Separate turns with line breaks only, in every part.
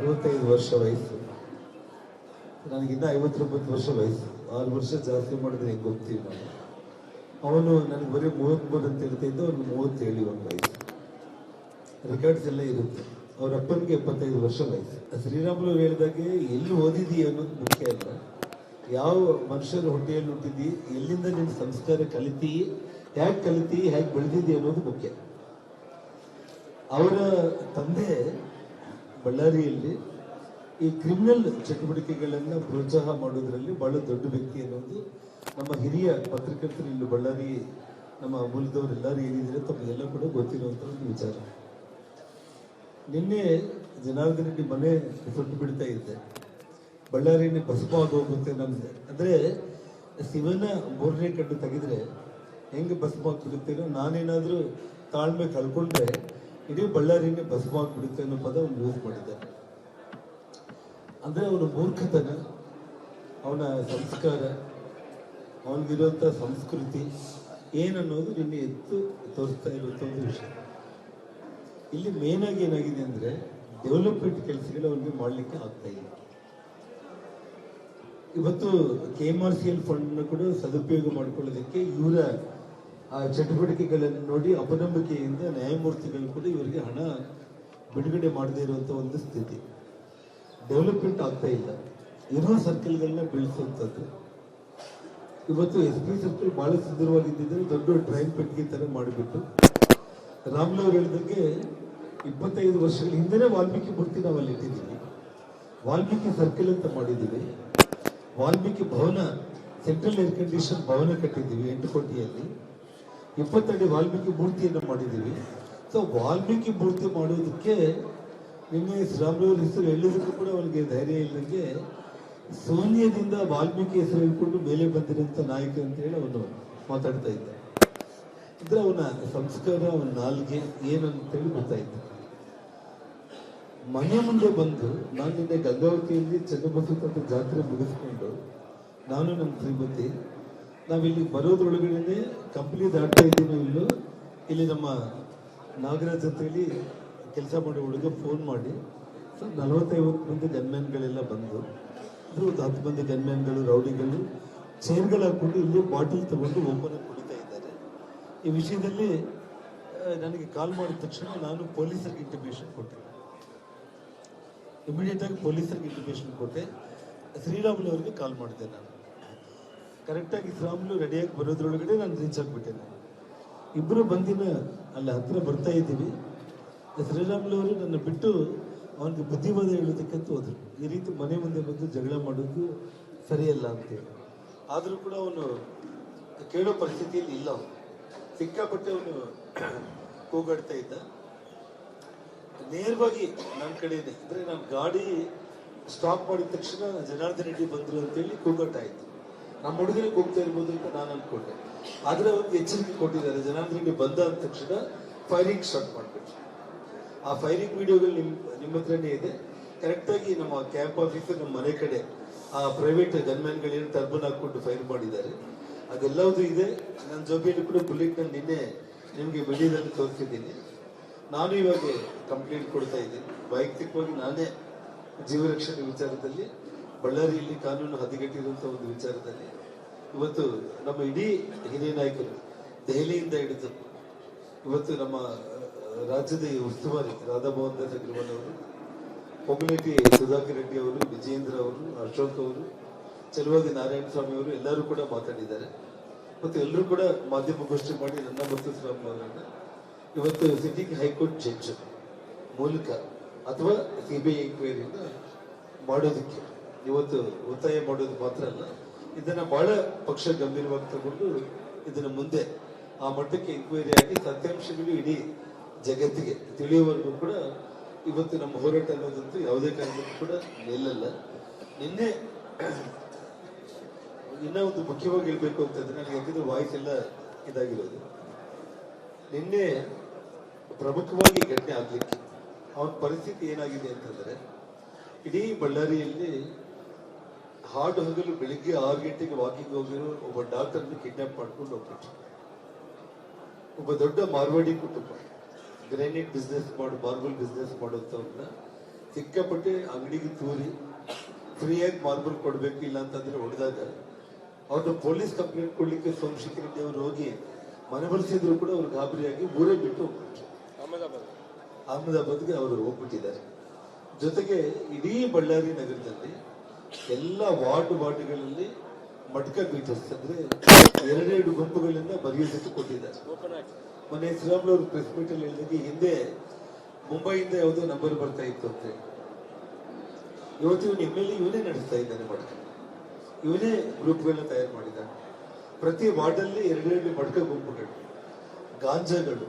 65 ವರ್ಷ ವಯಸ್ಸು, ನನಗಿನ್ನ 59 ವರ್ಷ ವಯಸ್ಸು. 6 ವರ್ಷ ಜಾಸ್ತಿ ಮಾಡಿದ್ರೆ ಹೆಂಗೆ ಹೋಗ್ತೀವಿ ನಾವು. ಅವನು ನನಗೆ ಬರೀ 33 ಅಂತ ಹೇಳ್ತಾ ಇದ್ದ, ಅವ್ನಿಗೆ 37 ಒಂದು ವಯಸ್ಸು. ರೆಕಾರ್ಡ್ಸ್ ಎಲ್ಲ ಇರುತ್ತೆ. ಅವ್ರ ಅಪ್ಪನಿಗೆ 75 ವರ್ಷ ವಯಸ್ಸು. ಶ್ರೀರಾಮುಲು ಹೇಳಿದಾಗೆ ಎಲ್ಲಿ ಓದಿದಿ ಅನ್ನೋದು ಮುಖ್ಯ ಅಲ್ಲ, ಯಾವ ಮನುಷ್ಯರ ಹೊಟ್ಟೆಯಲ್ಲಿ ಹುಟ್ಟಿದ್ದಿ, ಎಲ್ಲಿಂದ ನಿನ್ನ ಸಂಸ್ಕಾರ ಕಲಿತಿ, ಹೇಗೆ ಕಲಿತಿ, ಹೇಗೆ ಬೆಳೆದಿದ್ದಿ ಅನ್ನೋದು ಮುಖ್ಯ. ಅವರ ತಂದೆ ಬಳ್ಳಾರಿಯಲ್ಲಿ ಈ ಕ್ರಿಮಿನಲ್ ಚಟುವಟಿಕೆಗಳನ್ನು ಪ್ರೋತ್ಸಾಹ ಮಾಡೋದ್ರಲ್ಲಿ ಬಹಳ ದೊಡ್ಡ ವ್ಯಕ್ತಿ ಅನ್ನೋದು ನಮ್ಮ ಹಿರಿಯ ಪತ್ರಕರ್ತರು ಇಲ್ಲಿ ಬಳ್ಳಾರಿ ನಮ್ಮ ಮೂಲದವರೆಲ್ಲರೂ ಏನಿದ್ರೆ ತಮಗೆಲ್ಲ ಕೂಡ ಗೊತ್ತಿರುವಂಥ ಒಂದು ವಿಚಾರ. ನಿನ್ನೆ ಜನಾರ್ದನ್ ರೆಡ್ಡಿ ಮನೆ ಸುಟ್ಟು ಬಿಡ್ತಾ ಇದ್ದೆ, ಬಳ್ಳಾರಿನೇ ಭಸ್ಮ ಆಗೋಗುತ್ತೆ ನಮ್ದು ಅಂದರೆ ಶಿವನ 3ನೇ ಕಡ್ಡು ತೆಗೆದ್ರೆ ಹೆಂಗೆ ಭಸ್ಮ ಆಗ್ಬಿಡುತ್ತೇನೋ, ನಾನೇನಾದರೂ ತಾಳ್ಮೆ ಕಳ್ಕೊಂಡ್ರೆ ಇಡೀ ಬಳ್ಳಾರಿನೇ ಭಸ್ಮ ಆಗ್ಬಿಡುತ್ತೆ ಅನ್ನೋ ಪದ ಅವ್ನು ಯೂಸ್ ಮಾಡಿದ್ದಾನೆ. ಅಂದರೆ ಅವನ ಮೂರ್ಖತನ, ಅವನ ಸಂಸ್ಕಾರ, ಅವನಿಗಿರುವಂಥ ಸಂಸ್ಕೃತಿ ಏನನ್ನೋದು ನಿನ್ನೆ ಎತ್ತು ತೋರಿಸ್ತಾ ಇರುವಂಥ ಒಂದು ವಿಷಯ. ಇಲ್ಲಿ ಮೇನ್ ಆಗಿ ಏನಾಗಿದೆ ಅಂದರೆ ಡೆವಲಪ್ಮೆಂಟ್ ಕೆಲಸಗಳು ಅವನಿಗೆ ಮಾಡಲಿಕ್ಕೆ ಆಗ್ತಾ ಇಲ್ಲ. ಇವತ್ತು KMRCL ಫಂಡ್ ಕೂಡ ಸದುಪಯೋಗ ಮಾಡಿಕೊಳ್ಳೋದಕ್ಕೆ ಇವರ ಆ ಚಟುವಟಿಕೆಗಳನ್ನು ನೋಡಿ ಅಪನಂಬಿಕೆಯಿಂದ ನ್ಯಾಯಮೂರ್ತಿಗಳು ಕೂಡ ಇವರಿಗೆ ಹಣ ಬಿಡುಗಡೆ ಮಾಡದೇ ಇರುವಂಥ ಒಂದು ಸ್ಥಿತಿ. ಡೆವಲಪ್ಮೆಂಟ್ ಆಗ್ತಾ ಇಲ್ಲ. ಇರೋ ಸರ್ಕಲ್ಗಳನ್ನ ಬೆಳೆಸುವಂಥದ್ದು. ಇವತ್ತು SP ಸರ್ಕಲ್ ಬಹಳ ಸುಂದರವಾಗಿದ್ದಿದ್ರೆ ದೊಡ್ಡ ಟ್ರೈನ್ ಪೆಟ್ಟಿಗೆ ಥರ ಮಾಡಿಬಿಟ್ಟು, ರಾಮ್ಲು ಅವ್ರು ಹೇಳಿದಂಗೆ 25 ವರ್ಷಗಳ ಹಿಂದೆನೇ ವಾಲ್ಮೀಕಿ ಮೂರ್ತಿ ನಾವು ಅಲ್ಲಿ ಇಟ್ಟಿದ್ದೀವಿ, ವಾಲ್ಮೀಕಿ ಸರ್ಕಲ್ ಅಂತ ಮಾಡಿದ್ದೀವಿ, ವಾಲ್ಮೀಕಿ ಭವನ, ಸೆಂಟ್ರಲ್ ಏರ್ ಕಂಡೀಷನ್ ಭವನ ಕಟ್ಟಿದ್ದೀವಿ 8 ಕೋಟಿಯಲ್ಲಿ, 20 ಅಡಿ ವಾಲ್ಮೀಕಿ ಮೂರ್ತಿಯನ್ನು ಮಾಡಿದ್ದೀವಿ. ಸೊ ವಾಲ್ಮೀಕಿ ಮೂರ್ತಿ ಮಾಡೋದಕ್ಕೆ ನಿನ್ನೆ ಶ್ರೀರಾಮುಲು ಅವ್ರ ಹೆಸರು ಹೇಳಿದಕ್ಕೂ ಕೂಡ ಅವನಿಗೆ ಧೈರ್ಯ ಇಲ್ಲದಂಗೆ ಶೂನ್ಯದಿಂದ ವಾಲ್ಮೀಕಿ ಹೆಸರು ಹೇಳ್ಕೊಂಡು ಮೇಲೆ ಬಂದಿರುವಂಥ ನಾಯಕ ಅಂತ ಹೇಳಿ ಅವನು ಮಾತಾಡ್ತಾ ಇದ್ದ. ಇದ್ರೆ ಅವನ ಸಂಸ್ಕಾರ, ಅವನ ನಾಲ್ಗೆ ಏನಂತೇಳಿ ಗೊತ್ತಾಯ್ತು. ಮನೆ ಮುಂದೆ ಬಂದು, ನಾನು ನಿನ್ನೆ ಗಂಗಾವತಿಯಲ್ಲಿ ಚನ್ನಬಸವ ಜಾತ್ರೆ ಮುಗಿಸ್ಕೊಂಡು ನಾನು ನಮ್ಮ ಶ್ರೀಮತಿ ನಾವಿಲ್ಲಿ ಬರೋದ್ರೊಳಗಡೆ ಕಂಪ್ನಿ ದಾಟ್ತಾ ಇದ್ದೀನೋ ಇಲ್ಲೋ, ಇಲ್ಲಿ ನಮ್ಮ ನಾಗರಾಜ್ ಅಂತೇಳಿ ಕೆಲಸ ಮಾಡೋ ಹುಡುಗ ಫೋನ್ ಮಾಡಿ, ಸರ್ 40-50 ಮಂದಿ ಗನ್ಮ್ಯಾನ್ಗಳೆಲ್ಲ ಬಂದು, ಅದು 10 ಮಂದಿ ಗನ್ಮ್ಯಾನ್ಗಳು, ರೌಡಿಗಳು ಚೇರ್ಗಳು ಹಾಕೊಂಡು ಇಲ್ಲಿ ಬಾಟಲ್ ತಗೊಂಡು ಓಪನ್ ಆಗಿ ಕುಡಿತಾ ಇದ್ದಾರೆ. ಈ ವಿಷಯದಲ್ಲಿ ನನಗೆ ಕಾಲ್ ಮಾಡಿದ ತಕ್ಷಣ ನಾನು ಪೊಲೀಸರಿಗೆ ಇಂಟಿಮೇಷನ್ ಕೊಟ್ಟೆ. ಇಮಿಡಿಯೇಟ್ ಆಗಿ ಪೊಲೀಸರಿಗೆ ಇಂಟಿಮೇಷನ್ ಕೊಟ್ಟೆ. ಶ್ರೀರಾಮುಲು ಅವರಿಗೆ ಕಾಲ್ ಮಾಡಿದೆ. ನಾನು ಕರೆಕ್ಟಾಗಿ ಶ್ರೀರಾಮುಲು ರೆಡಿಯಾಗಿ ಬರೋದ್ರೊಳಗಡೆ ನಾನು ರೀಚ್ ಆಗಿಬಿಟ್ಟೆ. ನಾನು ಇಬ್ಬರು ಬಂದಿನ ಅಲ್ಲಿ ಹತ್ರ ಬರ್ತಾ ಇದ್ದೀವಿ. ಶ್ರೀರಾಮುಲು ಅವರು ನನ್ನ ಬಿಟ್ಟು ಅವನಿಗೆ ಬುದ್ಧಿವಾದ ಹೇಳೋದಕ್ಕಂತ ಹೋದ್ರು. ಈ ರೀತಿ ಮನೆ ಮುಂದೆ ಬಂದು ಜಗಳ ಮಾಡೋದು ಸರಿಯಲ್ಲ ಅಂತೇಳಿ. ಆದರೂ ಕೂಡ ಅವನು ಕೇಳೋ ಪರಿಸ್ಥಿತಿಯಲ್ಲಿ ಇಲ್ಲ. ಅವನು ಸಿಕ್ಕಾಪಟ್ಟೆ ಅವನು ಕೂಗಾಡ್ತಾ ಇದ್ದ. ನೇರವಾಗಿ ನನ್ನ ಕಡೆನೇ ಅಂದರೆ ನಾನು ಗಾಡಿ ಸ್ಟಾಪ್ ಮಾಡಿದ ತಕ್ಷಣ ಜನಾರ್ದನ್ ರೆಡ್ಡಿ ಬಂದರು ಅಂತೇಳಿ ಕೂಗಾಟ ಆಯಿತು. ನಮ್ಮ ಹುಡುಗನಿಗೆ ಹೋಗ್ತಾ ಇರ್ಬೋದು ಅಂತ ನಾನು ಅನ್ಕೊಂಡೆ. ಆದರೆ ಅವ್ರಿಗೆ ಎಚ್ಚರಿಕೆ ಕೊಟ್ಟಿದ್ದಾರೆ, ಜನಾರ್ದನ್ ರೆಡ್ಡಿ ಬಂದ ಅಂದ ತಕ್ಷಣ ಫೈರಿಂಗ್ ಸ್ಟಾರ್ಟ್ ಮಾಡಿಬಿಟ್ಟು. ಆ ಫೈರಿಂಗ್ ವಿಡಿಯೋಗಳು ನಿಮ್ಮ ಹತ್ರನೇ ಇದೆ. ಕರೆಕ್ಟಾಗಿ ನಮ್ಮ ಕ್ಯಾಂಪ್ ಆಫೀಸರ್ ನಮ್ಮ ಮನೆ ಕಡೆ ಆ ಪ್ರೈವೇಟ್ ಗನ್ಮ್ಯಾನ್ಗಳೇನು ಟರ್ಬನ್ ಹಾಕ್ಕೊಂಡು ಫೈರ್ ಮಾಡಿದ್ದಾರೆ ಅದೆಲ್ಲವೂ ಇದೆ. ನನ್ನ ಜೊತೆಯಲ್ಲಿ ಕೂಡ ಬುಲೆಟ್ನಲ್ಲಿ ನಿನ್ನೆ ನಿಮಗೆ ವಿಡಿಯೋದಲ್ಲಿ ತೋರಿಸಿದ್ದೀನಿ. ನಾನು ಇವಾಗ ಕಂಪ್ಲೇಂಟ್ ಕೊಡ್ತಾ ಇದ್ದೀನಿ. ವೈಯಕ್ತಿಕವಾಗಿ ನಾನೇ ಜೀವರಕ್ಷಣೆ ವಿಚಾರದಲ್ಲಿ, ಬಳ್ಳಾರಿಯಲ್ಲಿ ಕಾನೂನು ಹದಗೆಟ್ಟಿರುವಂಥ ಒಂದು ವಿಚಾರದಲ್ಲಿ ಇವತ್ತು ನಮ್ಮ ಇಡೀ ಹಿರಿಯ ನಾಯಕರು ದೆಹಲಿಯಿಂದ ಹಿಡಿದು ಇವತ್ತು ನಮ್ಮ ರಾಜ್ಯದ ಉಸ್ತುವಾರಿ ರಾಧಾಮೋಹನ್ ದಾಸ್ ಅಗ್ರವಾಲ್ ಅವರು, ಕೊಮ್ಯುನಿಟಿ ಸುಧಾಕರ್ ರೆಡ್ಡಿ ಅವರು, ವಿಜಯೇಂದ್ರ ಅವರು, ಅಶೋಕ್ ಅವರು, ಚಲುವಾದಿ ನಾರಾಯಣ ಸ್ವಾಮಿ ಅವರು ಎಲ್ಲರೂ ಕೂಡ ಮಾತಾಡಿದ್ದಾರೆ. ಮತ್ತು ಎಲ್ಲರೂ ಕೂಡ ಮಾಧ್ಯಮಗೋಷ್ಠಿ ಮಾಡಿ ನನ್ನ ಮತ್ತು ಶ್ರೀರಾಮುಲು ಅವರನ್ನ ಇವತ್ತು ಸಿಟಿಂಗ್ ಹೈಕೋರ್ಟ್ ಜಡ್ಜ್ ಮೂಲಕ ಅಥವಾ CBI ಎಂಕ್ವೈರಿನ ಮಾಡೋದಕ್ಕೆ ಇವತ್ತು ಒತ್ತಾಯ ಮಾಡೋದು ಮಾತ್ರ ಅಲ್ಲ, ಇದನ್ನ ಬಹಳ ಪಕ್ಷ ಗಂಭೀರವಾಗಿ ತಗೊಂಡು ಇದನ್ನ ಮುಂದೆ ಆ ಮಟ್ಟಕ್ಕೆ ಎಂಕ್ವೈರಿ ಆಗಿ ಸತ್ಯಾಂಶಗಳು ಇಡೀ ಜಗತ್ತಿಗೆ ತಿಳಿಯುವವರೆಗೂ ಕೂಡ ಇವತ್ತು ನಮ್ಮ ಹೋರಾಟ ಅನ್ನೋದಂತೂ ಯಾವುದೇ ಕಾರಣಕ್ಕೂ ಕೂಡ ನಿಲ್ಲಲ್ಲ. ನಿನ್ನೆ ಇನ್ನ ಒಂದು ಮುಖ್ಯವಾಗಿ ಹೇಳ್ಬೇಕು ಅಂತಂದ್ರೆ, ನನಗೆ ಯಾಕಂದ್ರೆ ವಾಯ್ಸ್ ಎಲ್ಲ ಇದಾಗಿರೋದು, ನಿನ್ನೆ ಪ್ರಮುಖವಾಗಿ ಘಟನೆ ಆಗ್ಲಿಕ್ಕೆ ಅವನ ಪರಿಸ್ಥಿತಿ ಏನಾಗಿದೆ ಅಂತಂದ್ರೆ, ಇಡೀ ಬಳ್ಳಾರಿಯಲ್ಲಿ ಹಾಡು ಹಗಲು ಬೆಳಿಗ್ಗೆ 6 ಗಂಟೆಗೆ ವಾಕಿಂಗ್ ಹೋಗಿರೋ ಒಬ್ಬ ಡಾಕ್ಟರ್ನ ಕಿಡ್ನಾಪ್ ಮಾಡ್ಕೊಂಡು ಹೋಗ್ಬಿಟ್ರು. ಒಬ್ಬ ದೊಡ್ಡ ಮಾರ್ವಾಡಿ ಕುಟುಂಬ, ಗ್ರಾನೈಟ್ ಬಿಸ್ನೆಸ್ ಮಾರ್ಬಲ್ ಬಿಸ್ನೆಸ್ ಮಾಡುವಂಥವ್ರನ್ನ ಸಿಕ್ಕಾಪಟ್ಟೆ ಅಂಗಡಿಗೆ ತೂರಿ ಫ್ರೀಯಾಗಿ ಮಾರ್ಬಲ್ ಕೊಡ್ಬೇಕು, ಇಲ್ಲ ಅಂತಂದ್ರೆ ಹೊಡೆದಾಗ ಅವ್ರನ್ನ ಪೊಲೀಸ್ ಕಂಪ್ಲೇಂಟ್ ಕೊಡ್ಲಿಕ್ಕೆ ಸೋಮಶೇಖರ್ ರೆಡ್ಡಿ ಅವರು ಹೋಗಿ ಮನೆ ಬಳಸಿದ್ರು ಕೂಡ ಅವ್ರು ಗಾಬರಿಯಾಗಿ ಊರೇ ಬಿಟ್ಟು ಹೋಗ್ಬಿಟ್ರು. ಅಹಮದಾಬಾದ್ಗೆ ಅವರು ಹೋಗ್ಬಿಟ್ಟಿದ್ದಾರೆ. ಜೊತೆಗೆ ಇಡೀ ಬಳ್ಳಾರಿ ನಗರದಲ್ಲಿ ಎಲ್ಲ ವಾರ್ಡ್ಗಳಲ್ಲಿ ಮಟ್ಕ ಬೀಟರ್ಸ್ ಅಂದ್ರೆ ಎರಡೆರಡು ಗುಂಪುಗಳನ್ನ ಬರೆಯೋದಕ್ಕೆ ಕೊಟ್ಟಿದ್ದಾರೆ. ಮೊನ್ನೆ ಶ್ರೀರಾಮ್ಲು ಅವರು ಪ್ರೆಸ್ ಮೀಟ್ ಅಲ್ಲಿ ಹೇಳಿದಾಗ ಹಿಂದೆ ಮುಂಬೈಯಿಂದ ಯಾವುದೋ ನಂಬರ್ ಬರ್ತಾ ಇತ್ತು ಅಂತ ಹೇಳಿ, ಇವತ್ತು ಇವನು MLA ಇವನೇ ನಡೆಸ್ತಾ ಇದ್ದಾನೆ ಮಟ್ಕ, ಇವನೇ ಗ್ರೂಪ್ಗಳನ್ನ ತಯಾರು ಮಾಡಿದ್ದಾನೆ. ಪ್ರತಿ ವಾರ್ಡಲ್ಲಿ ಎರಡೆರಡು ಮಟ್ಕ ಗುಂಪುಗಳು, ಗಾಂಜಾಗಳು.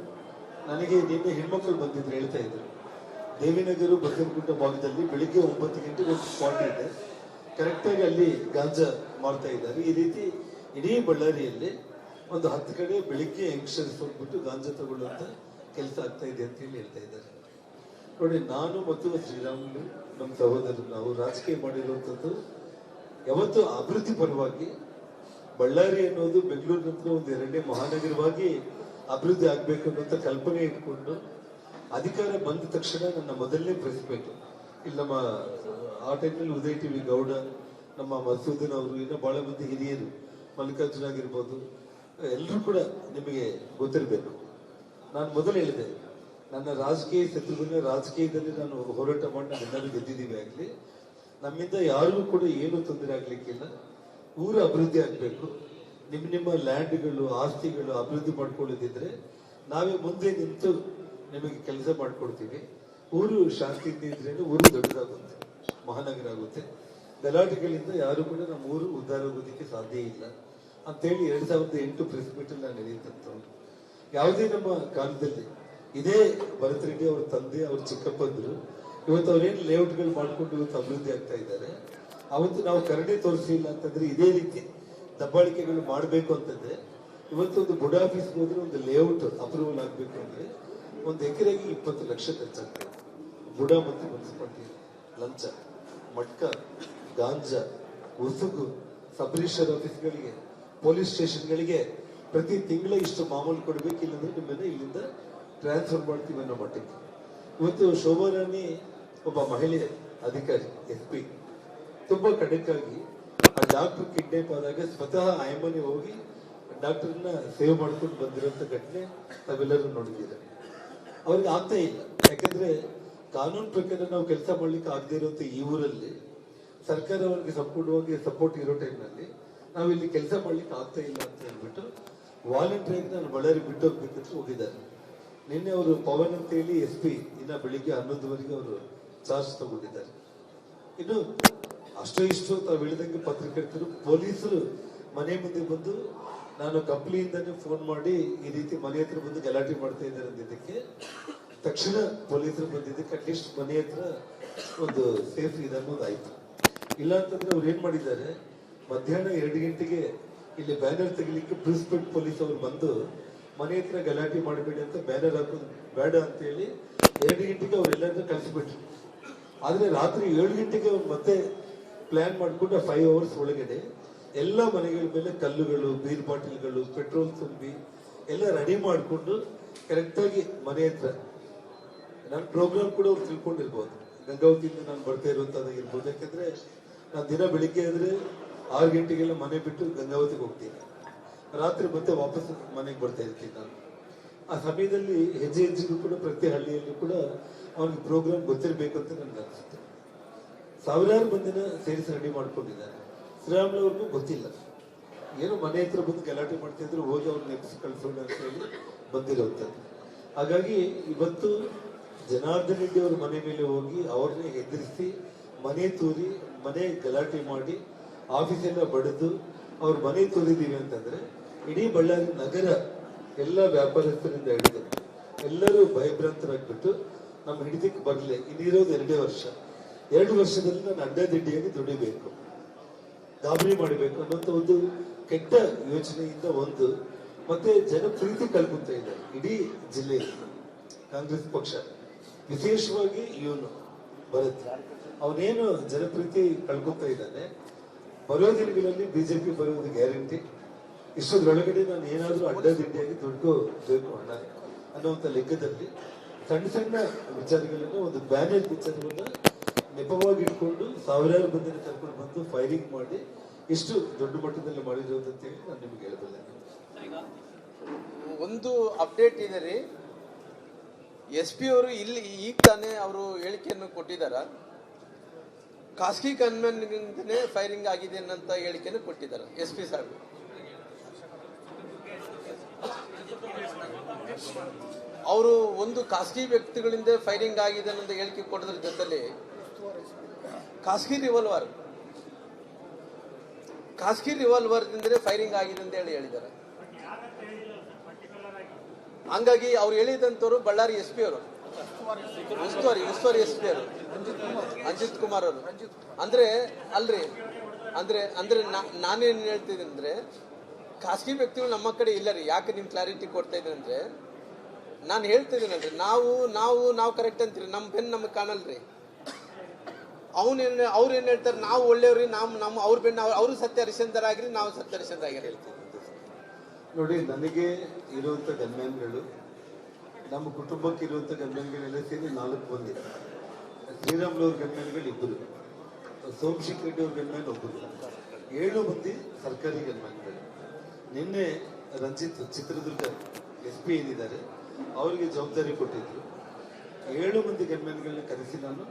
ನನಗೆ ನಿನ್ನೆ ಹೆಣ್ಮಕ್ಳು ಬಂದಿದ್ರು, ಹೇಳ್ತಾ ಇದ್ರು ದೇವಿನಗರ ಬಸವನಗುಡ್ಡ ಭಾಗದಲ್ಲಿ ಬೆಳಿಗ್ಗೆ 9 ಗಂಟೆಗೆ ಒಂದು ಸ್ಪಾಟ್ ಇದೆ, ಕರೆಕ್ಟಾಗಿ ಅಲ್ಲಿ ಗಾಂಜಾ ಮಾಡ್ತಾ ಇದ್ದಾರೆ. ಈ ರೀತಿ ಇಡೀ ಬಳ್ಳಾರಿಯಲ್ಲಿ ಒಂದು 10 ಕಡೆ ಬೆಳಿಗ್ಗೆ ಯಂಗ್ಸ್ಟರ್ಸ್ ಹೋಗ್ಬಿಟ್ಟು ಗಾಂಜಾ ತಗೊಳ್ಳುವಂತ ಕೆಲಸ ಆಗ್ತಾ ಇದೆ ಅಂತ ಹೇಳಿ ಹೇಳ್ತಾ ಇದ್ದಾರೆ. ನೋಡಿ, ನಾನು ಮತ್ತು ಶ್ರೀರಾಮುಲು ನಮ್ಮ ಸಹೋದರರು ನಾವು ರಾಜಕೀಯ ಮಾಡಿರುವಂಥದ್ದು ಯಾವತ್ತು ಅಭಿವೃದ್ಧಿ ಪರವಾಗಿ. ಬಳ್ಳಾರಿ ಅನ್ನೋದು ಬೆಂಗಳೂರು ನಂತರ ಒಂದು 2ನೇ ಮಹಾನಗರವಾಗಿ ಅಭಿವೃದ್ಧಿ ಆಗ್ಬೇಕು ಅನ್ನೋಂಥ ಕಲ್ಪನೆ ಇಟ್ಕೊಂಡು ಅಧಿಕಾರ ಬಂದ ತಕ್ಷಣ ನನ್ನ ಮೊದಲನೇ ಪ್ರೆಸ್ ಮೀಟ್ ಇಲ್ಲಿ ನಮ್ಮ ಆ ಟೈಮ್ನಲ್ಲಿ ಉದಯ್ ಟಿವಿ ಗೌಡ, ನಮ್ಮ ಮಸೂದನ್ ಅವರು, ಇನ್ನೂ ಬಹಳ ಮಂದಿ ಹಿರಿಯರು, ಮಲ್ಲಿಕಾರ್ಜುನ ಆಗಿರ್ಬೋದು, ಎಲ್ಲರೂ ಕೂಡ ನಿಮಗೆ ಗೊತ್ತಿರಬೇಕು. ನಾನು ಮೊದಲು ಹೇಳಿದೆ, ನನ್ನ ರಾಜಕೀಯ ಶತ್ರುಗಳನ್ನ ರಾಜಕೀಯದಲ್ಲಿ ನಾನು ಹೋರಾಟ ಮಾಡಿ ನಾವೆಲ್ಲರೂ ಗೆದ್ದಿದ್ದೀವಿ ಆಗಲಿ, ನಮ್ಮಿಂದ ಯಾರಿಗೂ ಕೂಡ ಏನು ತೊಂದರೆ ಆಗ್ಲಿಕ್ಕಿಲ್ಲ. ಊರು ಅಭಿವೃದ್ಧಿ ಆಗ್ಬೇಕು, ನಿಮ್ಮ ಲ್ಯಾಂಡ್ಗಳು ಆಸ್ತಿಗಳು ಅಭಿವೃದ್ಧಿ ಮಾಡ್ಕೊಳ್ಳೋದಿದ್ರೆ ನಾವೇ ಮುಂದೆ ನಿಂತು ನಿಮಗೆ ಕೆಲಸ ಮಾಡ್ಕೊಡ್ತೀವಿ. ಊರು ಶಾಂತಿಯಿಂದ ಇದ್ರೆ ಊರು ದೊಡ್ಡದಾಗುತ್ತೆ, ಮಹಾನಗರ ಆಗುತ್ತೆ. ಗಲಾಟೆಗಳಿಂದ ಯಾರು ಕೂಡ ನಮ್ಮ ಊರು ಉದ್ಧಾರ ಆಗೋದಕ್ಕೆ ಸಾಧ್ಯ ಇಲ್ಲ ಅಂತೇಳಿ 2008 ಪ್ರೆಸ್ ಮೀಟ್ ಅಲ್ಲಿ ನಾನು ಹೇಳಿದಂಥವ್ರು. ಯಾವುದೇ ನಮ್ಮ ಕಾಲದಲ್ಲಿ ಇದೇ ಭರತ್ ರೆಡ್ಡಿ ಅವ್ರ ತಂದೆ, ಅವ್ರ ಚಿಕ್ಕಪ್ಪಂದ್ರು ಇವತ್ತು ಅವ್ರೇನು ಲೇಔಟ್ಗಳು ಮಾಡ್ಕೊಂಡು ಇವತ್ತು ಅಭಿವೃದ್ಧಿ ಆಗ್ತಾ ಇದ್ದಾರೆ. ಅವತ್ತು ನಾವು ಕರಡಿ ತೋರಿಸಿಲ್ಲ ಅಂತಂದ್ರೆ ಇದೇ ರೀತಿ ದಬ್ಬಾಳಿಕೆಗಳು ಮಾಡಬೇಕು ಅಂತಂದ್ರೆ ಇವತ್ತು ಒಂದು ಬುಡ ಆಫೀಸ್ಗೆ ಹೋದ್ರೆ ಒಂದು ಲೇಔಟ್ ಅಪ್ರೂವಲ್ ಆಗ್ಬೇಕು ಅಂದ್ರೆ 1 ಎಕರೆಗೆ 20 ಲಕ್ಷ ಖರ್ಚಾಗ್ತದೆ. ಬುಡ ಮತ್ತು ಮುನ್ಸಿಪಾಲಿಟಿ ಲಂಚ, ಮಟ್ಕ, ಗಾಂಜಾ, ಉಸುಗು, ಸಬ್ ರಿಜಿಸ್ಟರ್ ಆಫೀಸ್ಗಳಿಗೆ, ಪೊಲೀಸ್ ಸ್ಟೇಷನ್ಗಳಿಗೆ ಪ್ರತಿ ತಿಂಗಳ ಇಷ್ಟು ಮಾಮೂಲು ಕೊಡ್ಬೇಕು, ಇಲ್ಲಂದ್ರೆ ನಿಮ್ಮನ್ನ ಇಲ್ಲಿಂದ ಟ್ರಾನ್ಸ್ಫರ್ ಮಾಡ್ತೀವಿ ಅನ್ನೋ ಮಟ್ಟಕ್ಕೆ. ಇವತ್ತು ಶೋಭಾರಾಣಿ ಒಬ್ಬ ಮಹಿಳೆ ಅಧಿಕಾರಿ SP ತುಂಬಾ ಖಡಕ್ಕಾಗಿ ಆ ಡಾಕ್ಟರ್ ಕಿಡ್ನಾಪ್ ಆದಾಗ ಸ್ವತಃ ಆಯಮ್ಮನೆ ಹೋಗಿ ಡಾಕ್ಟರ್ನ ಸೇವ್ ಮಾಡ್ಕೊಂಡು ಬಂದಿರೋಂಥ ಘಟನೆ ತಾವೆಲ್ಲರೂ ನೋಡಿದ್ದೀರ. ಅವ್ರಿಗೆ ಆಗ್ತಾ ಇಲ್ಲ, ಯಾಕಂದ್ರೆ ಕಾನೂನು ಪ್ರಕಾರ ನಾವು ಕೆಲಸ ಮಾಡ್ಲಿಕ್ಕೆ ಆಗದೆ ಇರುವಂತ ಈ ಊರಲ್ಲಿ ಸರ್ಕಾರ ಅವ್ರಿಗೆ ಸಂಪೂರ್ಣವಾಗಿ ಸಪೋರ್ಟ್ ಇರೋ ಟೈಮ್ನಲ್ಲಿ ನಾವು ಇಲ್ಲಿ ಕೆಲಸ ಮಾಡ್ಲಿಕ್ಕೆ ಆಗ್ತಾ ಇಲ್ಲ ಅಂತ ಹೇಳ್ಬಿಟ್ಟು ವಾಲಂಟಿಯರ್ ನಾನು ಬಳ್ಳಾರಿ ಬಿಟ್ಟು ಹೋಗ್ಬೇಕಂತ ಹೋಗಿದ್ದಾರೆ. ನಿನ್ನೆ ಅವರು ಪವನ್ ಅಂತ ಹೇಳಿ SP ಇನ್ನ ಬೆಳಿಗ್ಗೆ 11ವರೆಗೆ ಅವರು ಚಾರ್ಜ್ ತಗೊಂಡಿದ್ದಾರೆ. ಇನ್ನು ಅಷ್ಟೋ ಇಷ್ಟು ತಾವು ಹೇಳಿದಂಗೆ ಪತ್ರಕರ್ತರು, ಪೊಲೀಸರು ಮನೆ ಮುಂದೆ ಬಂದು ನಾನು ಕಂಪ್ನಿಯಿಂದಾನೇ ಫೋನ್ ಮಾಡಿ ಈ ರೀತಿ ಮನೆ ಹತ್ರ ಬಂದು ಗಲಾಟೆ ಮಾಡ್ತಾ ಇದ್ದಾರೆ ಅಂದಿದ್ದಕ್ಕೆ ತಕ್ಷಣ ಪೊಲೀಸರು ಬಂದಿದ್ದಕ್ಕೆ ಅಟ್ಲೀಸ್ಟ್ ಮನೆ ಹತ್ರ ಒಂದು ಸೇಫ್ ಇದೆ ಅನ್ನೋದಾಯ್ತು. ಇಲ್ಲ ಅಂತಂದ್ರೆ ಅವ್ರು ಏನ್ ಮಾಡಿದ್ದಾರೆ, ಮಧ್ಯಾಹ್ನ 2 ಗಂಟೆಗೆ ಇಲ್ಲಿ ಬ್ಯಾನರ್ ತೆಗಿಲಿಕ್ಕೆ ಪ್ರಿನ್ಸಿಪಲ್ ಪೊಲೀಸ್ ಅವರು ಬಂದು ಮನೆ ಹತ್ರ ಗಲಾಟೆ ಮಾಡಬೇಡಿ ಅಂತ ಬ್ಯಾನರ್ ಹಾಕೋದು ಬೇಡ ಅಂತ ಹೇಳಿ 2 ಗಂಟೆಗೆ ಅವರೆಲ್ಲರನ್ನ ಕಳಿಸ್ಬಿಟ್ರು. ಆದ್ರೆ ರಾತ್ರಿ 7 ಗಂಟೆಗೆ ಅವ್ರು ಮತ್ತೆ ಪ್ಲಾನ್ ಮಾಡ್ಕೊಂಡು 5 ಅವರ್ಸ್ ಒಳಗಡೆ ಎಲ್ಲ ಮನೆಗಳ ಮೇಲೆ ಕಲ್ಲುಗಳು, ಬೀರ್ ಬಾಟಲ್ಗಳು, ಪೆಟ್ರೋಲ್ ತುಂಬಿ ಎಲ್ಲ ರೆಡಿ ಮಾಡಿಕೊಂಡು ಕರೆಕ್ಟಾಗಿ ಮನೆ ಹತ್ರ ನನ್ನ ಪ್ರೋಗ್ರಾಮ್ ಕೂಡ ಅವ್ರು ತಿಳ್ಕೊಂಡಿರ್ಬೋದು. ಗಂಗಾವತಿಯಿಂದ ನಾನು ಬರ್ತಾ ಇರುವಂತದ್ದಾಗಿರ್ಬೋದು. ಯಾಕಂದ್ರೆ ನಾನು ದಿನ ಬೆಳಿಗ್ಗೆ ಅಂದ್ರೆ 6 ಗಂಟೆಗೆಲ್ಲ ಮನೆ ಬಿಟ್ಟು ಗಂಗಾವತಿಗೆ ಹೋಗ್ತೀನಿ, ರಾತ್ರಿ ಮತ್ತೆ ವಾಪಸ್ ಮನೆಗೆ ಬರ್ತಾ ಇರ್ತೀನಿ ನಾನು. ಆ ಸಮಯದಲ್ಲಿ ಹೆಜ್ಜೆ ಹೆಜ್ಜೆಗೂ ಕೂಡ ಪ್ರತಿ ಹಳ್ಳಿಯಲ್ಲೂ ಕೂಡ ಅವ್ನಿಗೆ ಪ್ರೋಗ್ರಾಮ್ ಗೊತ್ತಿರಬೇಕು ಅಂತ ನನ್ಗೆ ಅನಿಸುತ್ತೆ. ಸಾವಿರಾರು ಮಂದಿನ ಸೇರಿಸಿ ರೆಡಿ ಮಾಡ್ಕೊಂಡಿದ್ದಾರೆ. ಶ್ರೀರಾಮುಲು ಅವ್ರಿಗೂ ಗೊತ್ತಿಲ್ಲ, ಏನು ಮನೆ ಹತ್ರ ಬಂದು ಗಲಾಟೆ ಮಾಡ್ತಿದ್ರು, ಹೋಗಿ ಅವ್ರನ್ನ ನೆಪ್ಸಿ ಕಳ್ಸೋಣ ಅಂತ ಹೇಳಿ ಬಂದಿರುವಂಥದ್ದು. ಹಾಗಾಗಿ ಇವತ್ತು ಜನಾರ್ದನ್ ರೆಡ್ಡಿ ಅವ್ರ ಮನೆ ಮೇಲೆ ಹೋಗಿ ಅವ್ರನ್ನೇ ಎದುರಿಸಿ ಮನೆ ತೂರಿ ಮನೆ ಗಲಾಟೆ ಮಾಡಿ ಆಫೀಸೆಲ್ಲ ಬಡಿದು ಅವ್ರ ಮನೆ ತೋರಿದೀವಿ ಅಂತಂದ್ರೆ ಇಡೀ ಬಳ್ಳಾರಿ ನಗರ ಎಲ್ಲ ವ್ಯಾಪಾರಸ್ಥರಿಂದ ಹಿಡಿದು ಎಲ್ಲರೂ ಭಯಭ್ರಾಂತರಾಗ್ಬಿಟ್ಟು ನಮ್ಮ ಹಿಡಿದಕ್ಕೆ ಬರಲಿ. ಇನ್ನಿರೋದು 2 ವರ್ಷ, 2 ವರ್ಷದಲ್ಲಿ ನಾನು ಅಡ್ಡದಿಡ್ಡಿಯಾಗಿ ದುಡಿಬೇಕು, ಗಾಬರಿ ಮಾಡಬೇಕು ಅನ್ನೋಂಥ ಒಂದು ಕೆಟ್ಟ ಯೋಚನೆಯಿಂದ ಒಂದು ಮತ್ತೆ ಜನ ಪ್ರೀತಿ ಕಳ್ಕೊಂತ ಇದ್ದಾರೆ ಇಡೀ ಜಿಲ್ಲೆಯಲ್ಲಿ. ಕಾಂಗ್ರೆಸ್ ಪಕ್ಷ ವಿಶೇಷವಾಗಿ ಇವನು ಭರತ್ ಅವನೇನು ಜನಪ್ರೀತಿ ಕಳ್ಕೊಂತ ಇದ್ದಾನೆ. ಬರೋ ದಿನಗಳಲ್ಲಿ BJP ಬರುವುದು ಗ್ಯಾರಂಟಿ. ಇಷ್ಟೊಳಗಡೆ ನಾನು ಏನಾದ್ರೂ ಅಡ್ಡದಿಡ್ಡಿಯಾಗಿ ದುಡ್ಕೋಬೇಕು ಅನ್ನುವಂಥ ಲೆಕ್ಕದಲ್ಲಿ ಸಣ್ಣ ಸಣ್ಣ ವಿಚಾರಗಳನ್ನ ಒಂದು ಬ್ಯಾನರ್ ವಿಚಾರವನ್ನ ನೆಪವಾಗಿ ಇಟ್ಕೊಂಡು ಸಾವಿರಾರು ಮಂದಿನ ಕರ್ಕೊಂಡು ಬಂದು ಫೈರಿಂಗ್ ಮಾಡಿ ಇಷ್ಟು ದೊಡ್ಡ ಮಟ್ಟದಲ್ಲಿ ಮಾಡಿರೋದು ಅಂತೇಳಿ ನಾನು ನಿಮ್ಗೆ ಹೇಳಬಲ್ಲೆ.
ಒಂದು ಅಪ್ಡೇಟ್ ಇದೆ ರೀ, SP ಅವರು ಇಲ್ಲಿ ಈಗ ತಾನೇ ಅವರು ಹೇಳಿಕೆಯನ್ನು ಕೊಟ್ಟಿದ್ದಾರೆ. ಖಾಸಗಿ ಗನ್ಮನ್ನಿಂದನೇ ಫೈರಿಂಗ್ ಆಗಿದೆ ಅನ್ನಂತ ಹೇಳಿಕೆಯನ್ನು ಕೊಟ್ಟಿದ್ದಾರೆ SP ಸಾಹೇಬ್. ಅವರು ಒಂದು ಖಾಸಗಿ ವ್ಯಕ್ತಿಗಳಿಂದ ಫೈರಿಂಗ್ ಆಗಿದೆ ಅನ್ನೋ ಹೇಳಿಕೆ ಕೊಡೋದ್ರ ಜೊತೆಲಿ ಖಾಸಗಿ ರಿವಾಲ್ವರ್ದಿಂದಲೇ ಫೈರಿಂಗ್ ಆಗಿದೆ ಅಂತ ಹೇಳಿದ್ದಾರೆ. ಹಂಗಾಗಿ ಅವ್ರು ಹೇಳಿದಂತವ್ರು ಬಳ್ಳಾರಿ SP ಅವರು, ಉಸ್ತುವಾರಿ SP ಅವರು ಅಂಜಿತ್ ಕುಮಾರ್ ಅವರು. ಅಂದ್ರೆ ಅಲ್ರಿ, ಅಂದ್ರೆ ನಾನೇನ್ ಹೇಳ್ತಿದ್ದೀನಿ ಅಂದ್ರೆ, ಖಾಸಗಿ ವ್ಯಕ್ತಿಗಳು ನಮ್ಮ ಕಡೆ ಇಲ್ಲ ರೀ. ಯಾಕೆ ನಿಮ್ ಕ್ಲಾರಿಟಿ ಕೊಡ್ತಾ ಇದ್ದೀನಿ ಅಂದ್ರೆ, ನಾನು ಹೇಳ್ತಿದ್ದೀನಲ್ರಿ, ನಾವು ಕರೆಕ್ಟ್ ಅಂತೀರಿ, ನಮ್ಮ ಬೆನ್ ನಮಗೆ ಕಾಣಲ್ರಿ. ಅವ್ರು ಏನ್ ಹೇಳ್ತಾರೆ, ನಾವು ಒಳ್ಳೆಯವ್ರಿ, ನಮ್ಮ ಅವ್ರ ಬೆನ್ನ ಅವರು ಸತ್ಯ ಹರಿಶ್ಚಂದ್ರ ಆಗಿರಿ, ನಾವು ಸತ್ಯ ಹರಿಶ್ಚಂದ್ರ ಆಗಿರಿ ಹೇಳ್ತೀವಿ.
ನೋಡಿ, ನನಗೆ ಇರುವಂತ ಗನ್ಮ್ಯಾನ್ಗಳು, ನಮ್ಮ ಕುಟುಂಬಕ್ಕೆ ಇರುವಂತ ಗನ್ಮ್ಯಾನ್ಗಳೆಲ್ಲ ಸೇರಿ 4 ಮಂದಿ. ಶ್ರೀರಾಮ್ಲವ್ರ ಗನ್ಮ್ಯಾನ್ಗಳು 2, ಸೋಮಶೇಖರ್ ರೆಡ್ಡಿ ಅವ್ರ ಗನ್ಮ್ಯಾನ್ 1, 7 ಮಂದಿ ಸರ್ಕಾರಿ ಗನ್ಮ್ಯಾನ್ಗಳು. ನಿನ್ನೆ ರಂಜಿತ್ ಚಿತ್ರದುರ್ಗ SP ಏನಿದ್ದಾರೆ ಅವರಿಗೆ ಜವಾಬ್ದಾರಿ ಕೊಟ್ಟಿದ್ರು. 7 ಮಂದಿ ಗನ್ಮ್ಯಾನ್ಗಳನ್ನ ಕರೆಸಿ ನಾನು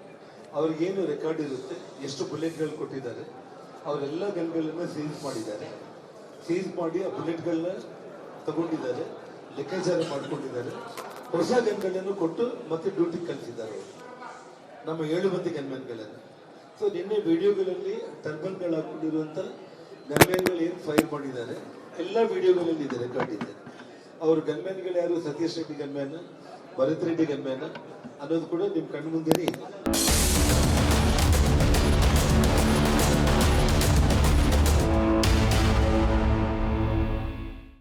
ಅವ್ರಿಗೇನು ರೆಕಾರ್ಡ್ ಇರುತ್ತೆ, ಎಷ್ಟು ಬುಲೆಟ್ಗಳು ಕೊಟ್ಟಿದ್ದಾರೆ, ಅವರೆಲ್ಲ ಗನ್ಗಳನ್ನ ಸೀಸ್ ಮಾಡಿದ್ದಾರೆ. ಸೀಸ್ ಮಾಡಿ ಆ ಬುಲೆಟ್ಗಳನ್ನ ತಗೊಂಡಿದ್ದಾರೆ, ಲೆಕ್ಕಾಚಾರ ಮಾಡ್ಕೊಂಡಿದ್ದಾರೆ. ಹೊಸ ಗನ್ಗಳನ್ನು ಕೊಟ್ಟು ಮತ್ತೆ ಡ್ಯೂಟಿಗೆ ಕಳಿಸಿದ್ದಾರೆ ನಮ್ಮ 7 ಮಂದಿ ಗನ್ಮ್ಯಾನ್ಗಳನ್ನು. ಸೊ ನಿನ್ನೆ ವಿಡಿಯೋಗಳಲ್ಲಿ ಟರ್ಬನ್ಗಳು ಹಾಕೊಂಡಿರುವಂತ ಗನ್ಮ್ಯಾನ್ಗಳು ಏನು ಫೈರ್ ಮಾಡಿದ್ದಾರೆ ಎಲ್ಲ ವಿಡಿಯೋಗಳಲ್ಲಿ ಇದೆ, ರೆಕಾರ್ಡ್ ಇದೆ. ಅವ್ರ ಗನ್ಮ್ಯಾನ್ಗಳು ಯಾರು, ಸತೀಶ್ ರೆಡ್ಡಿ ಗನ್ಮ್ಯಾನ್, ಭರತ್ ರೆಡ್ಡಿ ಗನ್ಮ್ಯಾನ್ ಅನ್ನೋದು ಕೂಡ ನಿಮ್ ಕಣ್ಣು ಮುಂದೆನೇ ಇದೆ.